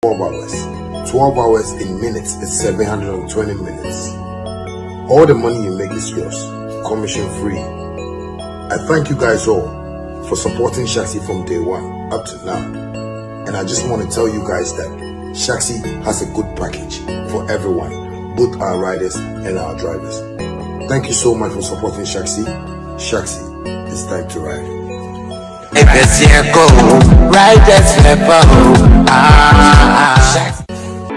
12 hours. 12 hours in minutes is 720 minutes. All the money you make is yours, commission free. I thank you guys all for supporting Shaxi from day one up to now. And I just want to tell you guys that Shaxi has a good package for everyone, both our riders and our drivers. Thank you so much for supporting Shaxi. Shaxi, it's time to ride.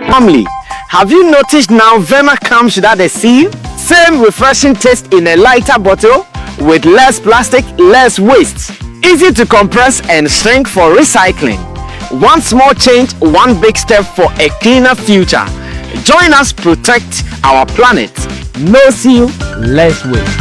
Family, have you noticed now Vema comes without a seal? Same refreshing taste in a lighter bottle with less plastic, less waste. Easy to compress and shrink for recycling. One small change, one big step for a cleaner future. Join us protect our planet. No seal, less waste.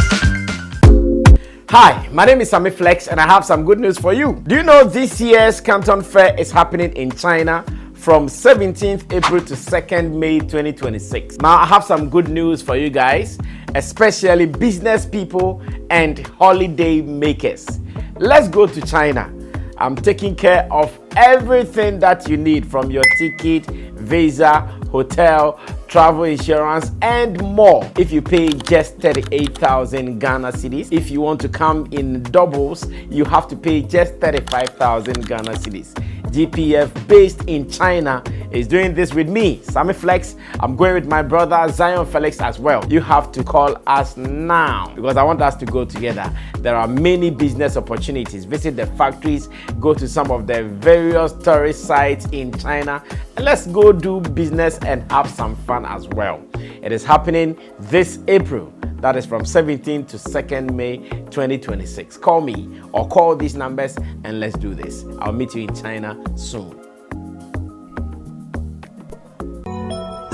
Hi, my name is Sammy Flex and I have some good news for you. Do you know this year's Canton Fair is happening in China from 17th April to 2nd May 2026. Now I have some good news for you guys, especially business people and holiday makers. Let's go to China. I'm taking care of everything that you need, from your ticket, visa, hotel, travel insurance, and more. If you pay just 38,000 Ghana cedis, if you want to come in doubles, you have to pay just 35,000 Ghana cedis. GPF based in China is doing this with me, Sammy Flex. I'm going with my brother Zion Felix as well. You have to call us now because I want us to go together. There are many business opportunities. Visit the factories, go to some of the various tourist sites in China, and let's go do business and have some fun as well. It is happening this April. That is from 17th to 2nd May 2026. Call me or call these numbers and let's do this. I'll meet you in China soon.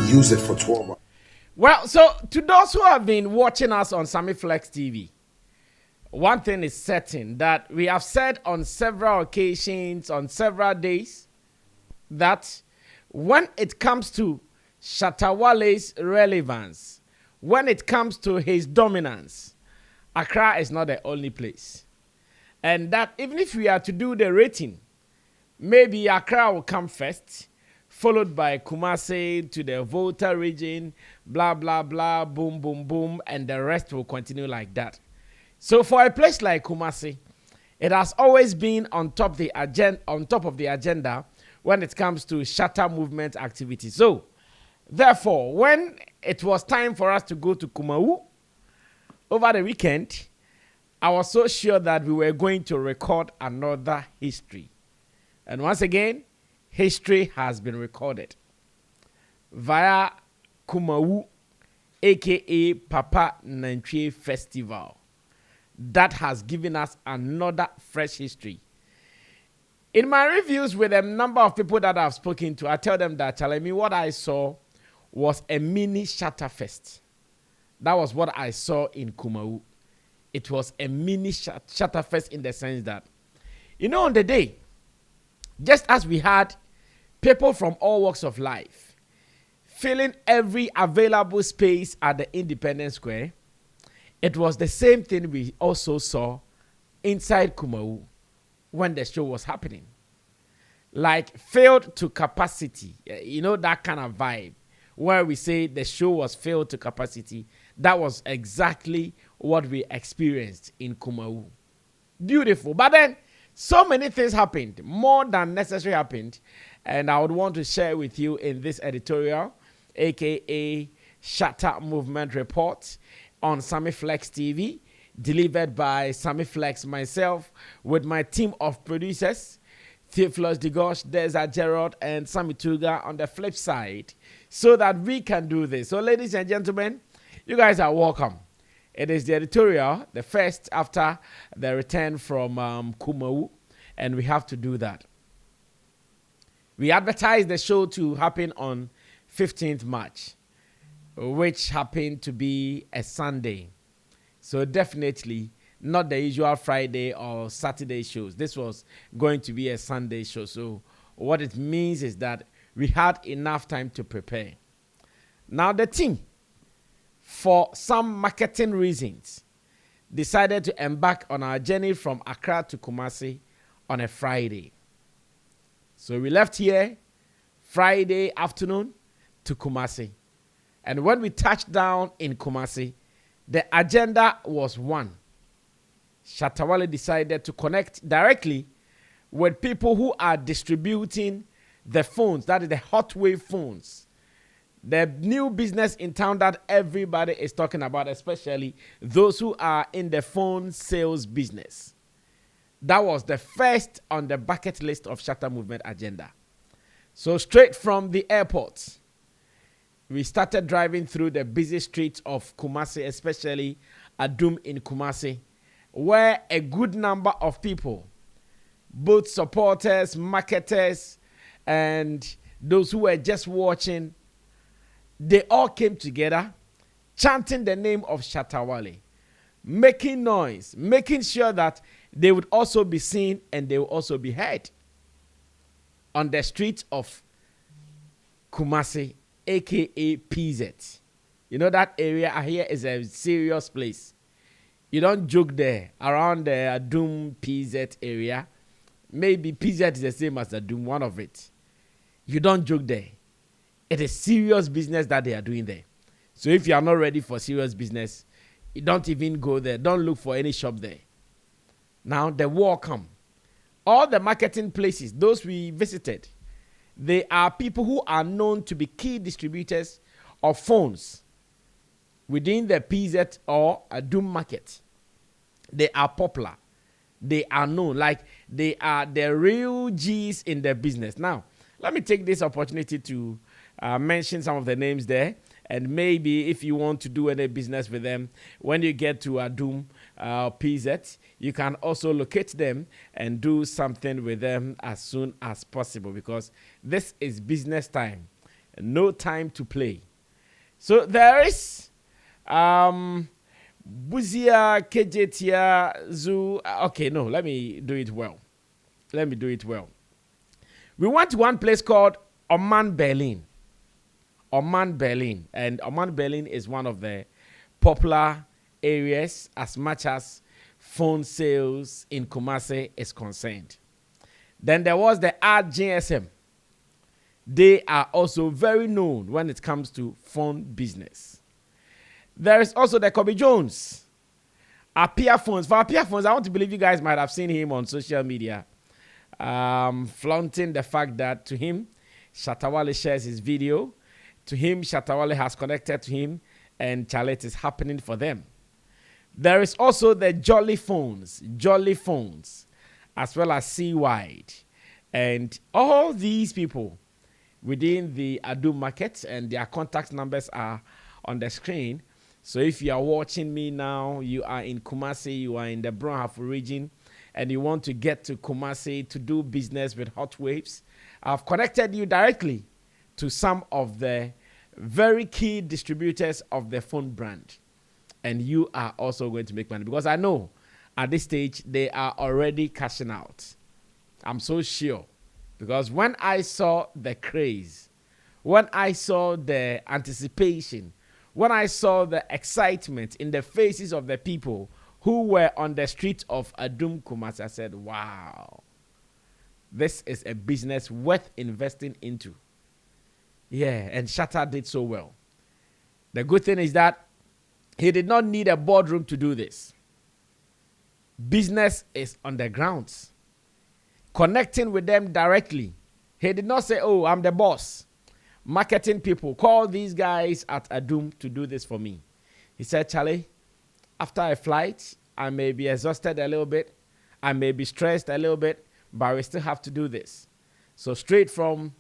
Use it for 12 hours. Well, so to those who have been watching us on Sammy Flex TV, one thing is certain that we have said on several occasions, on several days, that when it comes to Shatta Wale's relevance, when it comes to his dominance, Accra is not the only place. And that even if we are to do the rating, maybe Accra will come first, followed by Kumasi to the Volta region, blah, blah, blah, boom, boom, boom, and the rest will continue like that. So for a place like Kumasi, it has always been on top of the agenda when it comes to Shatta movement activity. So therefore, when it was time for us to go to Kumawu over the weekend, I was so sure that we were going to record another history. And once again, history has been recorded via Kumawu, aka Papa Nantwie Festival. That has given us another fresh history. In my reviews with a number of people that I've spoken to, I tell them that, telling me what I saw was a mini Shatta Fest. That was what I saw in Kumawu. It was a mini Shatta Fest in the sense that, on the day, just as we had people from all walks of life filling every available space at the Independence Square, it was the same thing we also saw inside Kumawu when the show was happening. Like filled to capacity, that kind of vibe. Where we say the show was filled to capacity, that was exactly what we experienced in Kumawu. Beautiful. But then, so many things happened, more than necessary happened, and I would want to share with you in this editorial, aka Shatta Movement Report on Sammy Flex TV, delivered by Sammy Flex myself with my team of producers, Theophilus Digosh, Deza Gerald, and Sammy Tuga on the flip side, so that we can do this. So, ladies and gentlemen, you guys are welcome. It is the editorial, the first after the return from Kumawu, and we have to do that. We advertised the show to happen on 15th March, which happened to be a Sunday. So, definitely not the usual Friday or Saturday shows. This was going to be a Sunday show. So what it means is that we had enough time to prepare. Now the team, for some marketing reasons, decided to embark on our journey from Accra to Kumasi on a Friday. So we left here Friday afternoon to Kumasi. And when we touched down in Kumasi, the agenda was one. Shatta Wale decided to connect directly with people who are distributing the phones, that is the HotWav phones. The new business in town that everybody is talking about, especially those who are in the phone sales business. That was the first on the bucket list of Shatta Movement agenda. So straight from the airport, we started driving through the busy streets of Kumasi, especially Adum in Kumasi, where a good number of people, both supporters, marketers, and those who were just watching, they all came together, chanting the name of Shatta Wale, making noise, making sure that they would also be seen and they would also be heard on the streets of Kumasi, aka PZ. You know that area here is a serious place. You don't joke there around the Adum PZ area. Maybe PZ is the same as Adum, one of it. You don't joke there. It is serious business that they are doing there. So if you are not ready for serious business, you don't even go there. Don't look for any shop there. Now the war come. All the marketing places, those we visited, they are people who are known to be key distributors of phones within the PZ or Adum market. They are popular. They are known. Like they are the real G's in the business. Now, let me take this opportunity to mention some of the names there. And maybe if you want to do any business with them, when you get to Adum PZ, you can also locate them and do something with them as soon as possible, because this is business time. No time to play. So there is Buzia, Kejetia, Zoo. Okay, no, let me do it well. We went to one place called Oman Berlin. Oman Berlin. And Oman Berlin is one of the popular areas as much as phone sales in Kumasi is concerned. Then there was the GSM. They are also very known when it comes to phone business. There is also the Kobe Jones. Apia Phones. For Apia Phones, I want to believe you guys might have seen him on social media, flaunting the fact that to him, Shatta Wale shares his video. To him, Shatta Wale has connected to him, and Charlotte is happening for them. There is also the Jolly Phones, as well as C-Wide. And all these people within the Adum market, and their contact numbers are on the screen. So if you are watching me now, you are in Kumasi, you are in the Brunhafu region, and you want to get to Kumasi to do business with HotWaves, I've connected you directly to some of the very key distributors of the phone brand. And you are also going to make money, because I know at this stage they are already cashing out. I'm so sure, because when I saw the craze, when I saw the anticipation, when I saw the excitement in the faces of the people who were on the street of Adum Kumasi, I said, wow, this is a business worth investing into. Yeah, and Shatta did so well. The good thing is that he did not need a boardroom to do this. Business is on the grounds. Connecting with them directly. He did not say, oh, I'm the boss. Marketing people, call these guys at Adum to do this for me. He said, Charlie, after a flight, I may be exhausted a little bit. I may be stressed a little bit, but we still have to do this. So straight from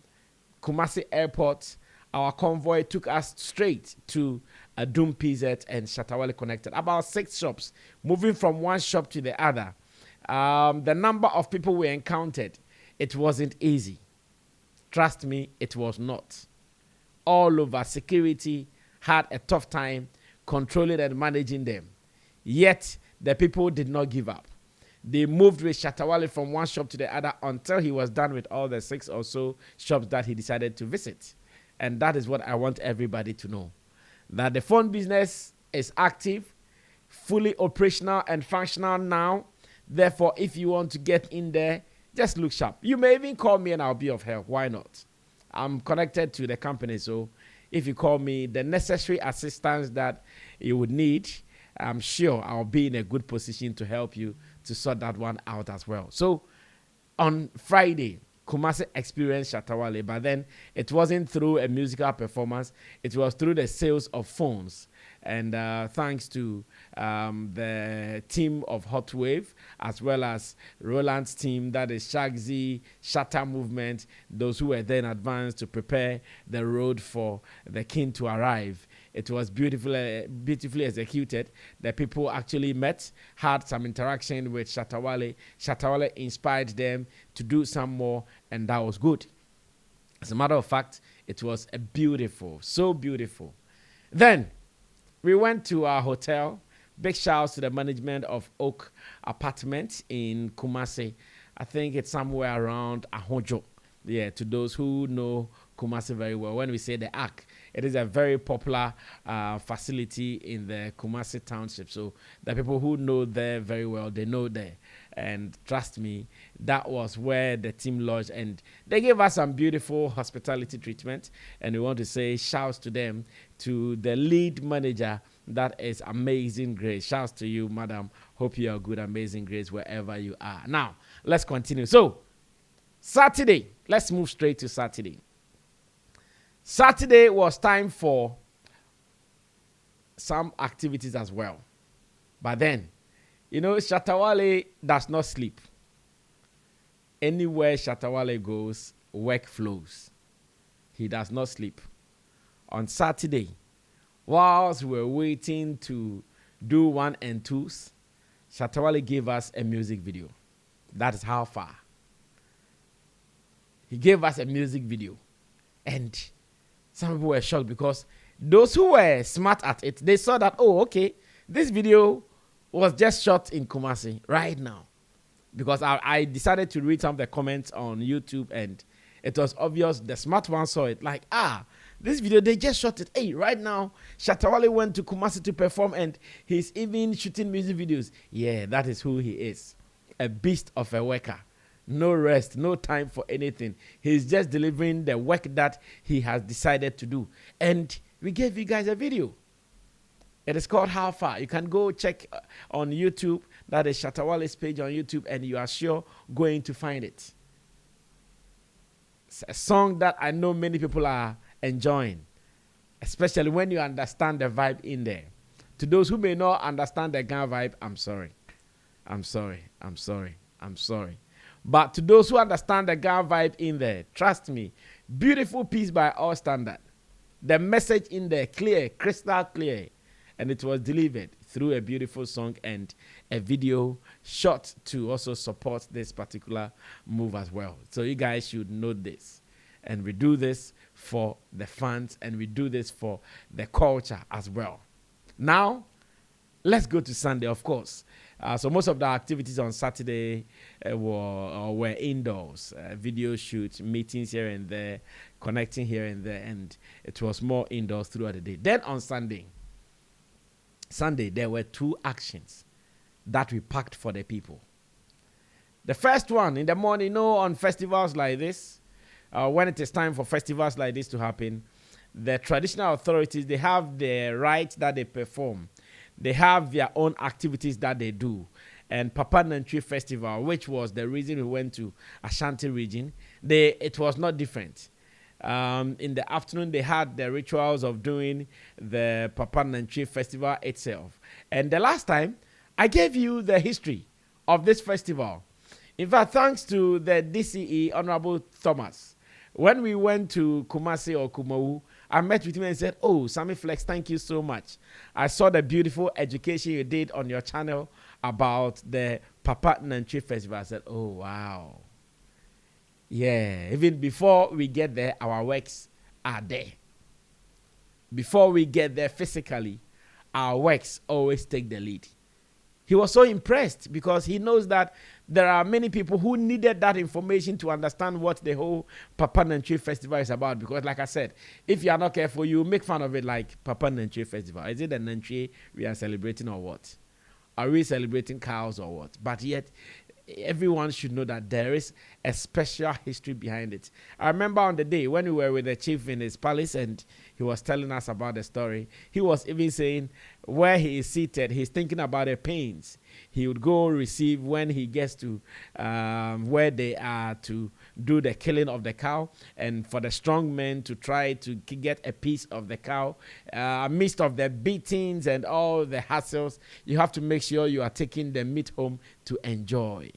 Kumasi Airport, our convoy took us straight to Adum PZ, and Shatta Wale connected. About 6 shops, moving from one shop to the other. The number of people we encountered, it wasn't easy. Trust me, it was not. All over, security had a tough time controlling and managing them. Yet, the people did not give up. They moved with Shatta Wale from one shop to the other until he was done with all the 6 or so shops that he decided to visit. And that is what I want everybody to know. That the phone business is active, fully operational and functional now. Therefore, if you want to get in there, just look sharp. You may even call me and I'll be of help. Why not? I'm connected to the company, so if you call me, the necessary assistance that you would need, I'm sure I'll be in a good position to help you to sort that one out as well. So on Friday, Kumasi experienced Shatawale, but then it wasn't through a musical performance. It was through the sales of phones. And thanks to the team of HotWav, as well as Roland's team, that is Shaxi, Shatter Movement, those who were then advanced to prepare the road for the king to arrive. It was beautifully executed. The people actually met, had some interaction with Shatawale. Shatawale inspired them to do some more, and that was good. As a matter of fact, it was a beautiful, so beautiful. Then we went to our hotel. Big shouts to the management of Oak Apartments in Kumasi. I think it's somewhere around Ahojo. Yeah, to those who know Kumasi very well. When we say the Ark, it is a very popular facility in the Kumasi township. So the people who know there very well, they know there. And trust me, that was where the team lodged. And they gave us some beautiful hospitality treatment. And we want to say shouts to them, to the lead manager, that is Amazing Grace. Shouts to you, madam. Hope you are good, Amazing Grace, wherever you are. Now, let's continue. So, Saturday, let's move straight to Saturday. Saturday was time for some activities as well. But then, you know, Shatawale does not sleep. Anywhere Shatawale goes, work flows. He does not sleep. On Saturday, whilst we were waiting to do 1 and 2s, Shatawale gave us a music video. That is how far. He gave us a music video. And some people were shocked because those who were smart at it, they saw that, oh, okay, this video was just shot in Kumasi right now. Because I decided to read some of the comments on YouTube, and it was obvious the smart one saw it. Like, this video, they just shot it. Hey, right now, Shatawale went to Kumasi to perform, and he's even shooting music videos. Yeah, that is who he is. A beast of a worker. No rest, no time for anything. He's just delivering the work that he has decided to do. And we gave you guys a video. It is called How Far. You can go check on YouTube. That is Shatawale's page on YouTube, and you are sure going to find it. It's a song that I know many people are enjoying, especially when you understand the vibe in there. To those who may not understand the Ghana vibe, I'm sorry. I'm sorry. I'm sorry. I'm sorry. But to those who understand the Ghana vibe in there, trust me, beautiful piece by all standard. The message in there, clear, crystal clear. And it was delivered through a beautiful song and a video shot to also support this particular move as well. So you guys should know this. And we do this for the fans, and we do this for the culture as well. Now, let's go to Sunday, of course. So most of the activities on Saturday were indoors, video shoots, meetings here and there, connecting here and there, and it was more indoors throughout the day. Then on Sunday, there were 2 actions that we packed for the people. The first one, in the morning, on festivals like this, when it is time for festivals like this to happen, the traditional authorities, they have the rites that they perform. They have their own activities that they do. And Papa Nantwi Festival, which was the reason we went to Ashanti region, it was not different. In the afternoon, they had the rituals of doing the Papa Nantwi Festival itself. And the last time, I gave you the history of this festival. In fact, thanks to the DCE, Honorable Thomas, when we went to Kumasi or Kumawu, I met with him and said, oh, Sammy Flex, thank you so much. I saw the beautiful education you did on your channel about the Papa Nantwi Festival. I said, oh, wow. Yeah, even before we get there, our works are there. Before we get there physically, our works always take the lead. He was so impressed because he knows that there are many people who needed that information to understand what the whole Papa Nantwi Festival is about. Because like I said, if you are not careful, you make fun of it like Papa Nantwi Festival. Is it the Nantwi we are celebrating or what? Are we celebrating cows or what? But yet, everyone should know that there is a special history behind it. I remember on the day when we were with the chief in his palace and he was telling us about the story, he was even saying where he is seated, he's thinking about the pains he would go receive when he gets to where they are to do the killing of the cow, and for the strong men to try to get a piece of the cow. Amidst of the beatings and all the hassles, you have to make sure you are taking the meat home to enjoy.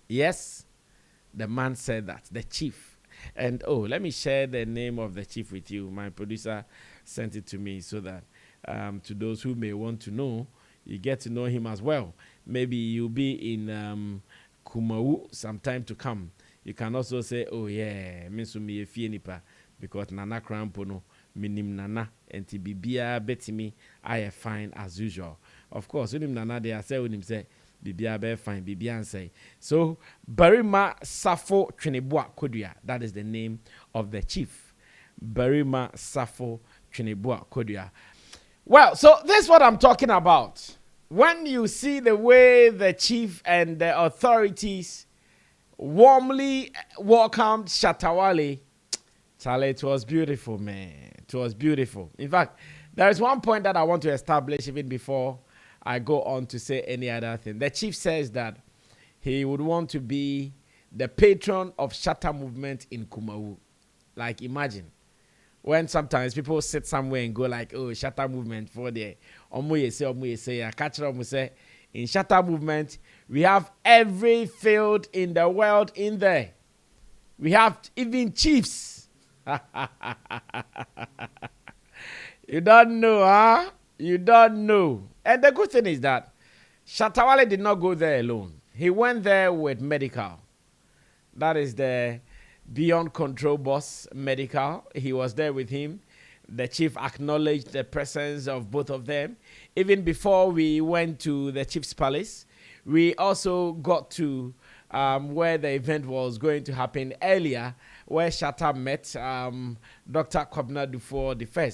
Yes, the man said that, the chief. And let me share the name of the chief with you. My producer sent it to me so that to those who may want to know, you get to know him as well. Maybe you'll be in Kumawu sometime to come. You can also say, oh yeah, minsumi nipa, because Nana Krampono, minim Nana, and Tibibia betimi, I am fine as usual. Of course, unim Nana, they are saying, say, Bibia be fine, Bibian say. So, Barima Safo Trinibua Kodia, that is the name of the chief. Barima Safo Trinibua Kodia. Well, so this is what I'm talking about. When you see the way the chief and the authorities warmly welcomed Shatawale, Charlie, it was beautiful, man. It was beautiful. In fact, there is one point that I want to establish even before I go on to say any other thing. The chief says that he would want to be the patron of Shatta movement in Kumawu. Like, imagine when sometimes people sit somewhere and go like, oh, Shatta movement for the omu say, I catch them say, in Shatta movement, we have every field in the world in there. We have even chiefs. You don't know, huh? You don't know. And the good thing is that Shatawale did not go there alone. He went there with medical. That is the Beyond Control boss, medical. He was there with him. The chief acknowledged the presence of both of them. Even before we went to the chief's palace, we also got to where the event was going to happen earlier, where Shatta met Dr. Kwabena Dufour I,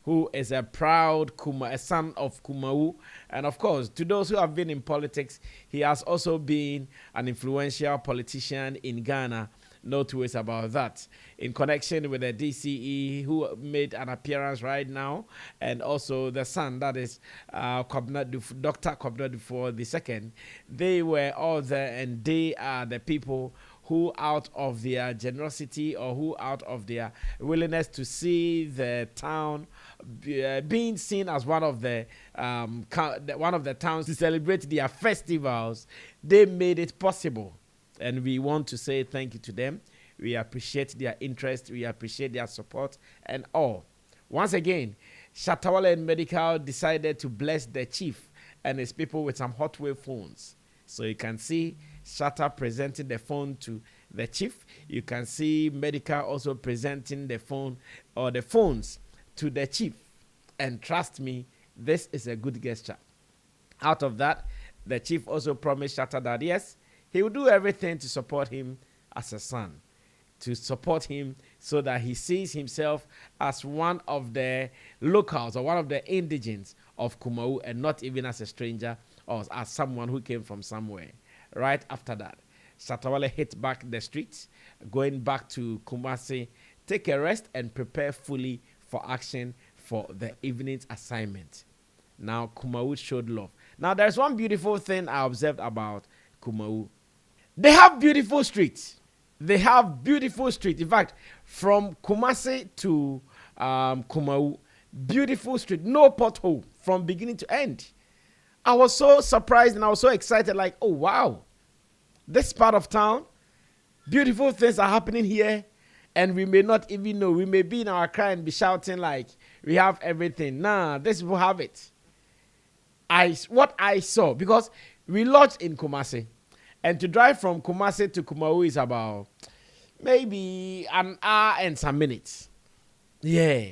who is a proud a son of Kumawu. And of course, to those who have been in politics, he has also been an influential politician in Ghana. No two ways about that. In connection with the DCE, who made an appearance right now, and also the son, that is Dr. Kwabena Dufour II, they were all there, and they are the people who, out of their generosity or who, out of their willingness to see the town being seen as one of the towns to celebrate their festivals, they made it possible. And we want to say thank you to them. We appreciate their interest. We appreciate their support and all. Once again, Shatawale and Medical decided to bless the chief and his people with some HotWav phones. So you can see Shatta presenting the phone to the chief. You can see Medical also presenting the phone or the phones to the chief. And trust me, this is a good gesture. Out of that, the chief also promised Shatta that yes, he will do everything to support him as a son, to support him so that he sees himself as one of the locals or one of the indigents of Kumawu and not even as a stranger or as someone who came from somewhere. Right after that, Shatawale hit back the streets, going back to Kumasi, take a rest and prepare fully for action for the evening's assignment. Now, Kumawu showed love. Now, there's one beautiful thing I observed about Kumawu. They have beautiful streets. They have beautiful streets. In fact, from Kumasi to Kumawu, beautiful street, no pothole from beginning to end. I was so surprised and I was so excited, like, oh, wow. This part of town, beautiful things are happening here, and we may not even know. We may be in our car and be shouting like, we have everything. Nah, these people have it. What I saw, because we lodged in Kumasi, and to drive from Kumasi to Kumawu is about maybe an hour and some minutes. Yeah.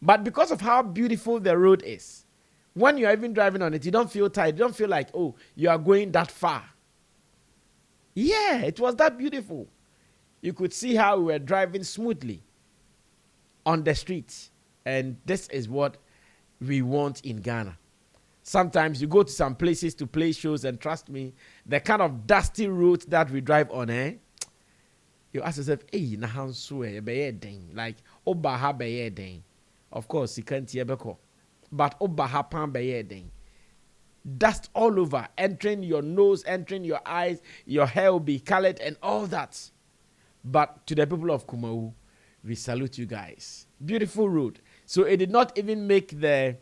But because of how beautiful the road is, when you're even driving on it, you don't feel tired. You don't feel like, oh, you are going that far. Yeah, it was that beautiful. You could see how we were driving smoothly on the streets. And this is what we want in Ghana. Sometimes you go to some places to play shows, and trust me, the kind of dusty roads that we drive on, you ask yourself, hey, na hansu like obaha beye. Of course, you can't hear beko, but obaha pan beye. Dust all over, entering your nose, entering your eyes, your hair will be colored and all that. But to the people of Kumawu, we salute you guys. Beautiful road. So it did not even make the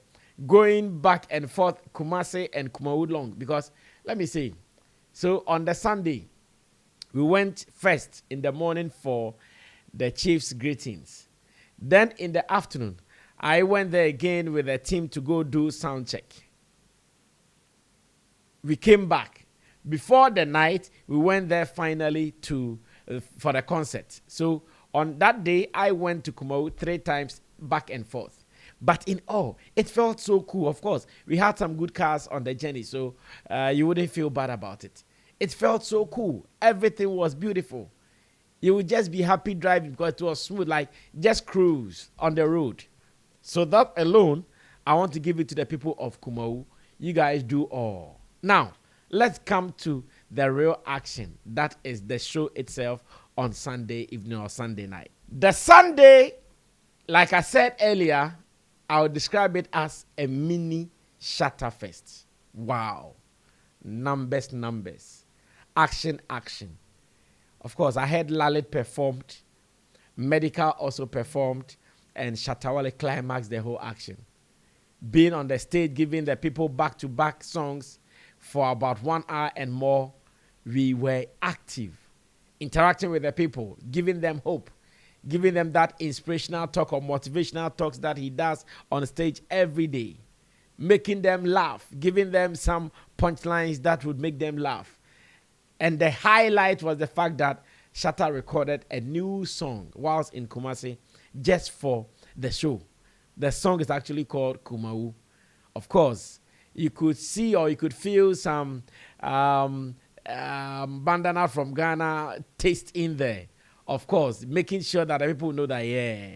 going back and forth Kumasi and Kumawu long, because let me see. So on the Sunday, we went first in the morning for the chief's greetings. Then in the afternoon, I went there again with a team to go do sound check. We came back. Before the night, we went there finally for the concert. So on that day, I went to Kumawu 3 times back and forth. But in all, it felt so cool. Of course, we had some good cars on the journey, so you wouldn't feel bad about it. It felt so cool. Everything was beautiful. You would just be happy driving because it was smooth, like just cruise on the road. So that alone, I want to give it to the people of Kumawu. You guys do all. Now, let's come to the real action. That is the show itself on Sunday evening or Sunday night. The Sunday, like I said earlier, I would describe it as a mini Shatterfest. Wow. Numbers. Action. Of course, I heard Lalit performed, Medical also performed, and Shatawale climaxed the whole action. Being on the stage, giving the people back-to-back songs for about 1 hour and more, we were active, interacting with the people, giving them hope, giving them that inspirational talk or motivational talks that he does on stage every day, making them laugh, giving them some punchlines that would make them laugh. And the highlight was the fact that Shatta recorded a new song whilst in Kumasi just for the show. The song is actually called Kumawu. Of course, you could see or you could feel some bandana from Ghana taste in there. Of course, making sure that the people know that, yeah,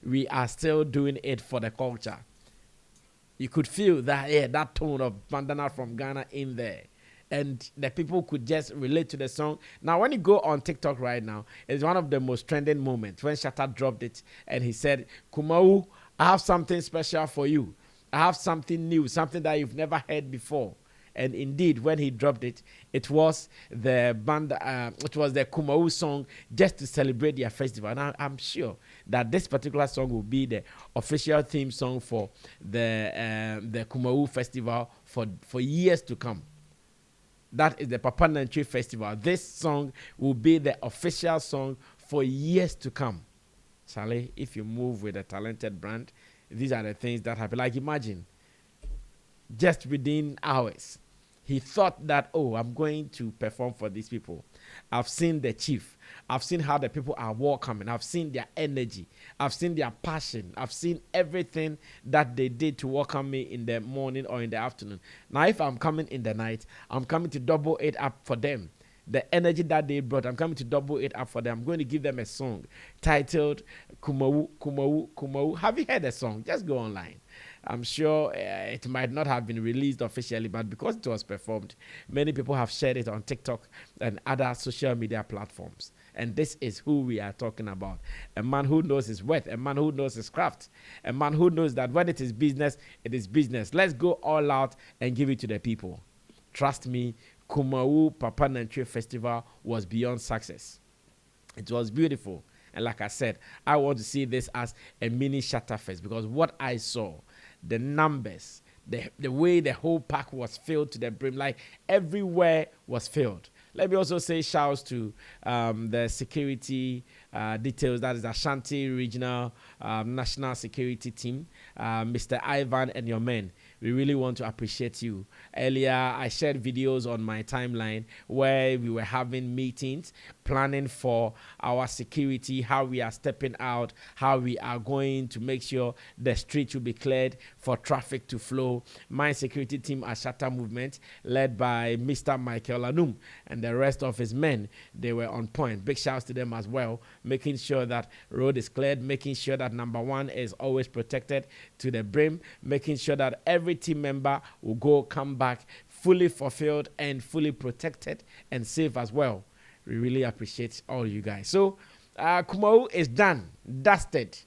we are still doing it for the culture. You could feel that, yeah, that tone of bandana from Ghana in there. And the people could just relate to the song. Now, when you go on TikTok right now, it's one of the most trending moments when Shatta dropped it and he said, Kumawu, I have something special for you. I have something new, something that you've never heard before. And indeed, when he dropped it, it was the Kumawu song just to celebrate their festival. And I'm sure that this particular song will be the official theme song for the Kumawu festival for years to come. That is the Papa Nantwi Festival. This song will be the official song for years to come. Charlie, if you move with a talented brand, these are the things that happen. Like imagine, just within hours, he thought that, oh, I'm going to perform for these people. I've seen the chief. I've seen how the people are welcoming. I've seen their energy. I've seen their passion. I've seen everything that they did to welcome me in the morning or in the afternoon. Now, if I'm coming in the night, I'm coming to double it up for them. The energy that they brought, I'm coming to double it up for them. I'm going to give them a song titled Kumawu, Kumawu, Kumawu. Have you heard the song? Just go online. I'm sure it might not have been released officially, but because it was performed, many people have shared it on TikTok and other social media platforms. And this is who we are talking about. A man who knows his worth, a man who knows his craft, a man who knows that when it is business, it is business. Let's go all out and give it to the people. Trust me, Kumawu Papa Nantwi Festival was beyond success. It was beautiful. And like I said, I want to see this as a mini Shatterfest because what I saw, the numbers, the way the whole park was filled to the brim, like everywhere was filled. Let me also say shouts to the security details. That is Ashanti Regional National Security Team, Mr. Ivan and your men. We really want to appreciate you. Earlier, I shared videos on my timeline where we were having meetings, planning for our security, how we are stepping out, how we are going to make sure the streets will be cleared for traffic to flow. My security team, Ashata Movement, led by Mr. Michael Anum and the rest of his men, they were on point. Big shouts to them as well making sure that road is cleared, making sure that number one is always protected to the brim, making sure that every team member will come back fully fulfilled and fully protected and safe as well. We really appreciate all you guys. So Kumawu is done, dusted.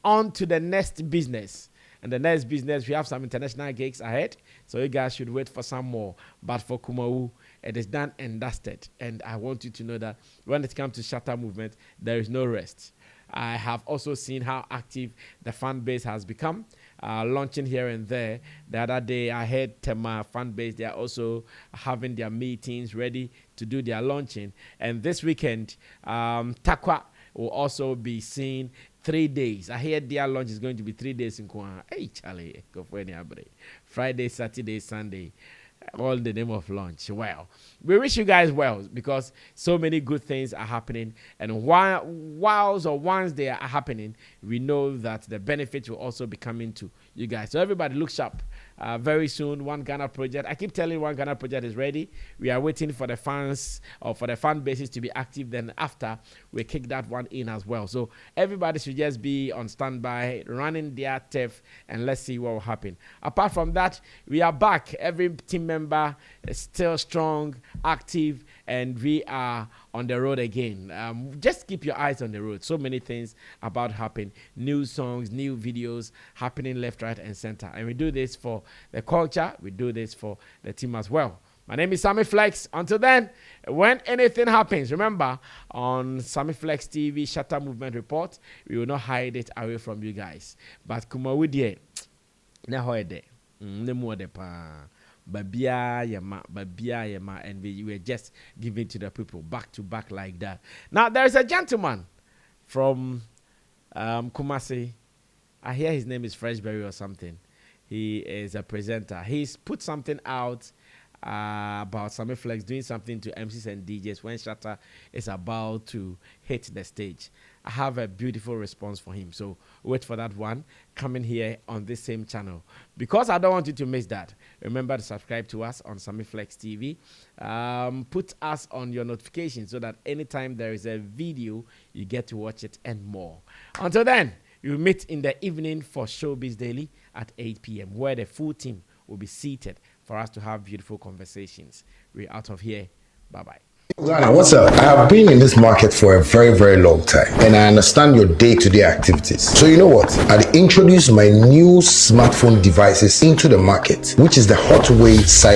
On to the next business. And the next business, we have some international gigs ahead, so you guys should wait for some more. But for Kumawu, it is done and dusted. And I want you to know that when it comes to Shatter movement, there is no rest. I have also seen how active the fan base has become, launching here and there. The other day, I heard Tema fan base, they are also having their meetings ready to do their launching. And this weekend, Takwa will also be seen 3 days. I hear their launch is going to be 3 days in Kumawu. Hey, Charlie, go for any break. Friday, Saturday, Sunday. All in the name of launch. Well, we wish you guys well because so many good things are happening. And once they are happening, we know that the benefits will also be coming to you guys. So everybody look sharp. Very soon, One Ghana project. I keep telling you, One Ghana project is ready. We are waiting for the fans or for the fan bases to be active. Then after, we kick that one in as well. So everybody should just be on standby, running their turf, and let's see what will happen. Apart from that, we are back. Every team member is still strong, active, and we are on the road again. Just keep your eyes on the road. So many things about to happen. New songs, new videos happening left, right, and center. And we do this for the culture. We do this for the team as well. My name is Sammy Flex. Until then, when anything happens, remember, on Sammy Flex TV, Shatter Movement Report, we will not hide it away from you guys. But Kumawu die, na hoide, ne mo de pa. Babia yema, and we were just giving to the people back to back like that. Now there is a gentleman from Kumasi. I hear his name is Freshberry or something. He is a presenter. He's put something out about Sammy Flex doing something to MCs and DJs when Shatter is about to hit the stage. I have a beautiful response for him. So wait for that one coming here on this same channel. Because I don't want you to miss that, remember to subscribe to us on Sammy Flex TV. Put us on your notifications so that anytime there is a video, you get to watch it and more. Until then, we'll meet in the evening for Showbiz Daily at 8 p.m. where the full team will be seated for us to have beautiful conversations. We're out of here. Bye-bye. Ghana, what's up? I have been in this market for a very, very long time, and I understand your day-to-day activities. So you know what? I introduced my new smartphone devices into the market, which is the HotWav side